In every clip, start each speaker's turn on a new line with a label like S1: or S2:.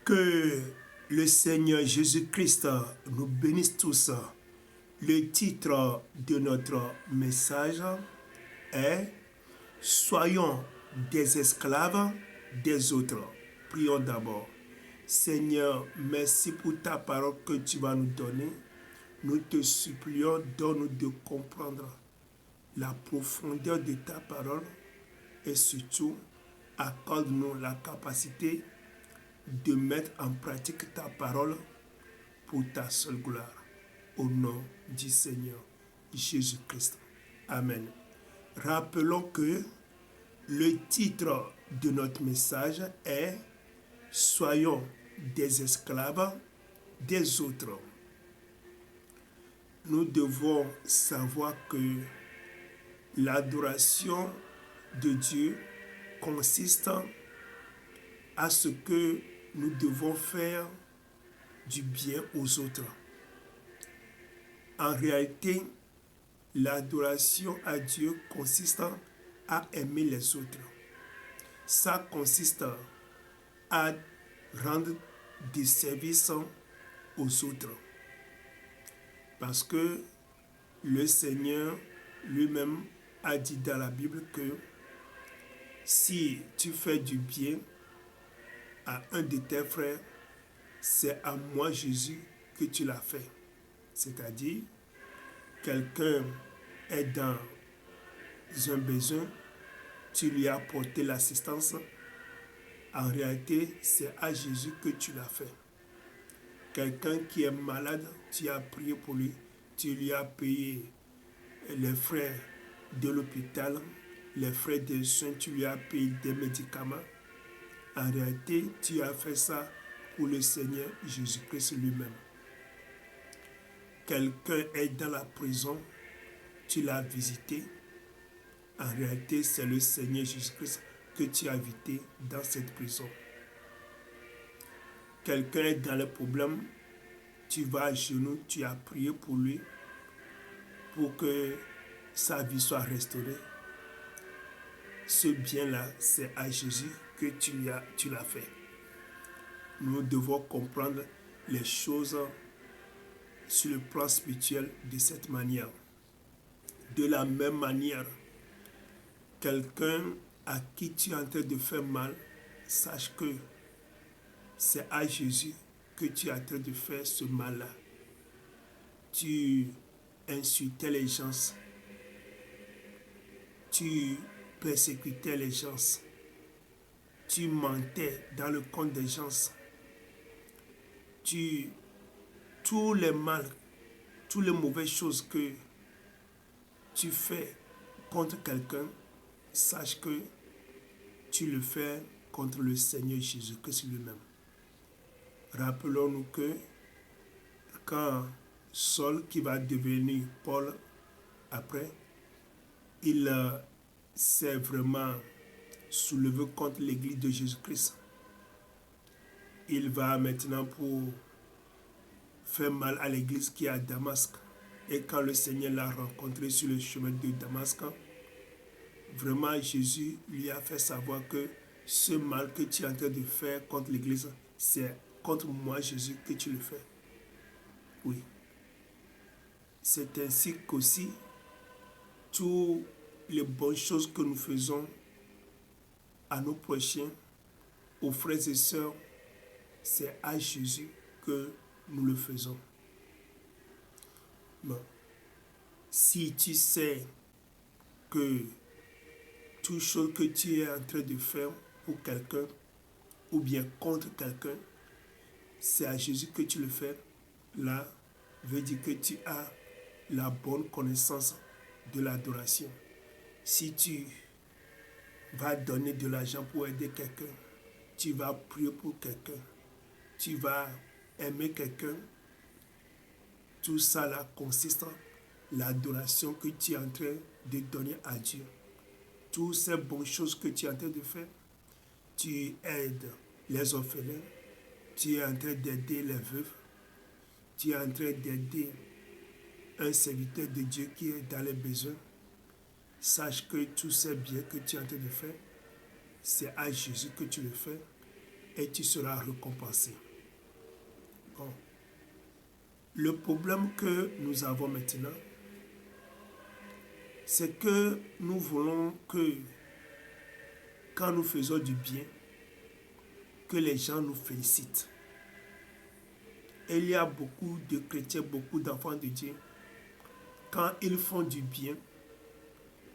S1: Que le Seigneur Jésus-Christ nous bénisse tous. Le titre de notre message est « Soyons des esclaves des autres ». Prions d'abord. Seigneur, merci pour ta parole que tu vas nous donner. Nous te supplions, donne-nous de comprendre la profondeur de ta parole et surtout, accorde-nous la capacité de mettre en pratique ta parole pour ta seule gloire. Au nom du Seigneur Jésus-Christ. Amen. Rappelons que le titre de notre message est « Soyons des esclaves des autres ». Nous devons savoir que l'adoration de Dieu consiste à ce que nous devons faire du bien aux autres. En réalité, l'adoration à Dieu consiste à aimer les autres. Ça consiste à rendre des services aux autres. Parce que le Seigneur lui-même a dit dans la Bible que si tu fais du bien à un de tes frères, c'est à moi, Jésus, que tu l'as fait. C'est-à-dire, quelqu'un est dans un besoin, tu lui as apporté l'assistance. En réalité, c'est à Jésus que tu l'as fait. Quelqu'un qui est malade, tu as prié pour lui, tu lui as payé les frais de l'hôpital, les frais de soins, tu lui as payé des médicaments. En réalité, tu as fait ça pour le Seigneur Jésus-Christ lui-même. Quelqu'un est dans la prison, tu l'as visité. En réalité, c'est le Seigneur Jésus-Christ que tu as invité dans cette prison. Quelqu'un est dans le problème, tu vas à genoux, tu as prié pour lui, pour que sa vie soit restaurée. Ce bien-là, c'est à Jésus que tu l'as fait. Nous devons comprendre les choses sur le plan spirituel de cette manière. De la même manière, quelqu'un à qui tu es en train de faire mal, sache que c'est à Jésus que tu es en train de faire ce mal-là. Tu insultais les gens, tu persécutais les gens, tu mentais dans le compte des gens, tous les mal, toutes les mauvaises choses que tu fais contre quelqu'un, sache que tu le fais contre le Seigneur Jésus-Christ lui-même. Rappelons-nous que quand Saul, qui va devenir Paul après, il s'est vraiment soulevé contre l'église de Jésus-Christ. Il va maintenant pour faire mal à l'église qui est à Damas. Et quand le Seigneur l'a rencontré sur le chemin de Damas, vraiment Jésus lui a fait savoir que ce mal que tu es en train de faire contre l'église, c'est contre moi, Jésus, que tu le fais. Oui. C'est ainsi qu'aussi, toutes les bonnes choses que nous faisons à nos prochains, aux frères et sœurs, c'est à Jésus que nous le faisons. Bon. Si tu sais que toute chose que tu es en train de faire pour quelqu'un ou bien contre quelqu'un, c'est à Jésus que tu le fais, là, veut dire que tu as la bonne connaissance de l'adoration. Si tu vas donner de l'argent pour aider quelqu'un, tu vas prier pour quelqu'un, tu vas aimer quelqu'un, tout ça là consiste en l'adoration que tu es en train de donner à Dieu. Toutes ces bonnes choses que tu es en train de faire, tu aides les orphelins, tu es en train d'aider les veuves, tu es en train d'aider un serviteur de Dieu qui est dans les besoins. Sache que tous ces biens que tu es en train de faire, c'est à Jésus que tu le fais. et tu seras récompensé. Bon. Le problème que nous avons maintenant, c'est que nous voulons que quand nous faisons du bien, que les gens nous félicitent. Et il y a beaucoup de chrétiens, beaucoup d'enfants de Dieu, quand ils font du bien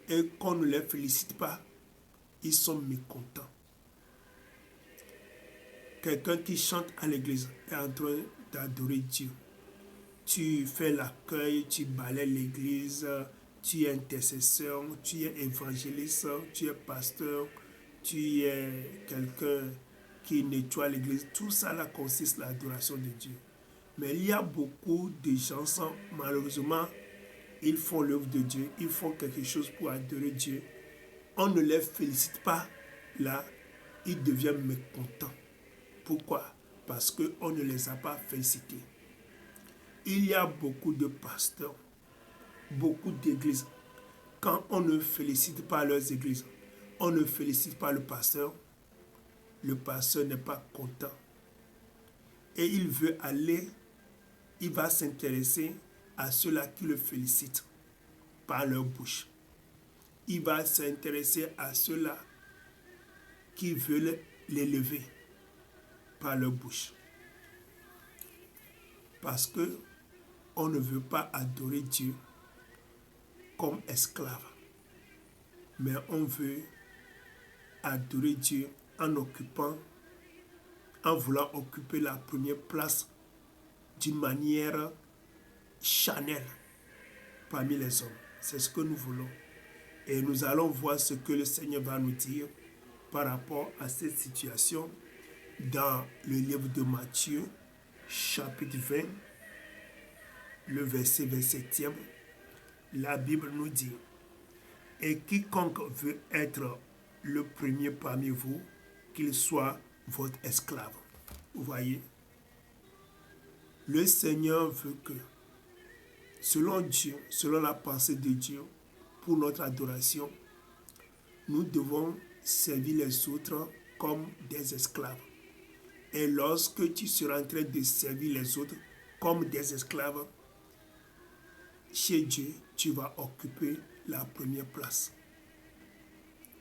S1: et qu'on ne les félicite pas, ils sont mécontents. Quelqu'un qui chante à l'église est en train d'adorer Dieu. Tu fais l'accueil, tu balayes l'église, tu es intercesseur, tu es évangéliste, tu es pasteur, tu es quelqu'un qui nettoie l'église. Tout ça là consiste à l'adoration de Dieu. Mais il y a beaucoup de gens, malheureusement, ils font l'œuvre de Dieu, ils font quelque chose pour adorer Dieu. On ne les félicite pas, là, ils deviennent mécontents. Pourquoi? Parce qu'on ne les a pas félicités. Il y a beaucoup de pasteurs, beaucoup d'églises. Quand on ne félicite pas leurs églises, on ne félicite pas le pasteur n'est pas content. Et il veut aller, il va s'intéresser à ceux-là qui le félicitent par leur bouche. Il va s'intéresser à ceux-là qui veulent l'élever par leur bouche. Parce que on ne veut pas adorer Dieu comme esclave, mais on veut adorer Dieu en voulant occuper la première place d'une manière charnelle parmi les hommes. C'est ce que nous voulons. Et nous allons voir ce que le Seigneur va nous dire par rapport à cette situation dans le livre de Matthieu, chapitre 20, le verset 27e. La Bible nous dit: et quiconque veut être le premier parmi vous, qu'il soit votre esclave. Vous voyez, le Seigneur veut que, selon Dieu, selon la pensée de Dieu, pour notre adoration, nous devons servir les autres comme des esclaves. Et lorsque tu seras en train de servir les autres comme des esclaves, chez Dieu, tu vas occuper la première place.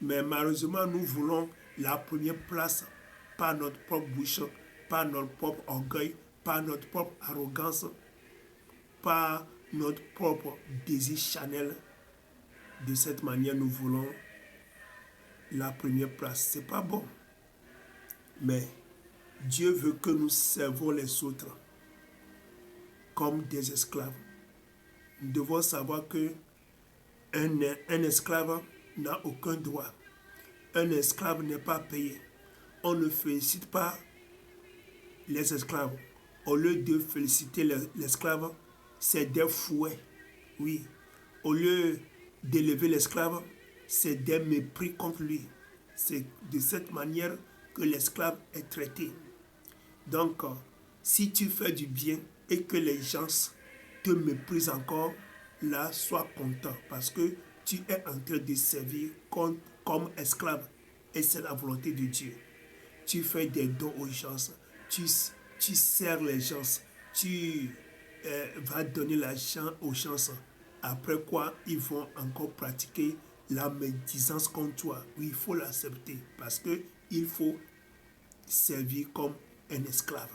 S1: Mais malheureusement, nous voulons la première place par notre propre bouche, par notre propre orgueil, par notre propre arrogance, par notre propre désir charnel. De cette manière, nous voulons la première place. Ce n'est pas bon. Mais Dieu veut que nous servons les autres comme des esclaves. Nous devons savoir que un esclave n'a aucun droit. Un esclave n'est pas payé. On ne félicite pas les esclaves. Au lieu de féliciter l'esclave, c'est des fouets. Oui. Au lieu d'élever l'esclave, c'est des mépris contre lui. C'est de cette manière que l'esclave est traité. Donc, si tu fais du bien et que les gens te méprisent encore, là, sois content parce que tu es en train de servir comme esclave et c'est la volonté de Dieu. Tu fais des dons aux gens, tu sers les gens, tu vas donner l'argent aux gens. Après quoi, ils vont encore pratiquer la médisance contre toi. Oui, il faut l'accepter parce qu'il faut servir comme un esclave.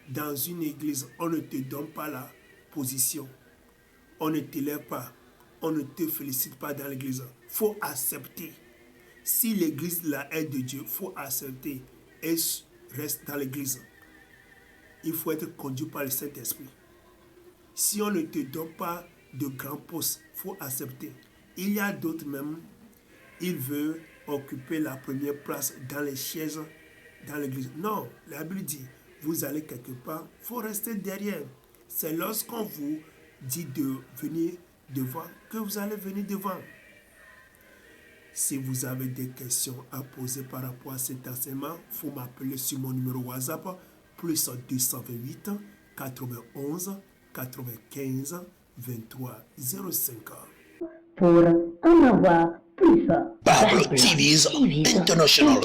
S1: Dans une église, on ne te donne pas la position. On ne t'élève pas. On ne te félicite pas dans l'église. Il faut accepter. Si l'église là est de Dieu, il faut accepter et reste dans l'église. Il faut être conduit par le Saint-Esprit. Si on ne te donne pas de grands postes, il faut accepter. Il y a d'autres même, ils veulent occuper la première place dans les chaises dans l'église. Non, la Bible dit, vous allez quelque part, il faut rester derrière. C'est lorsqu'on vous dit de venir devant que vous allez venir devant. Si vous avez des questions à poser par rapport à cet enseignement, il faut m'appeler sur mon numéro WhatsApp, plus 228 91 95 23 05.
S2: Pour en avoir plus,
S3: Pablo TV's International.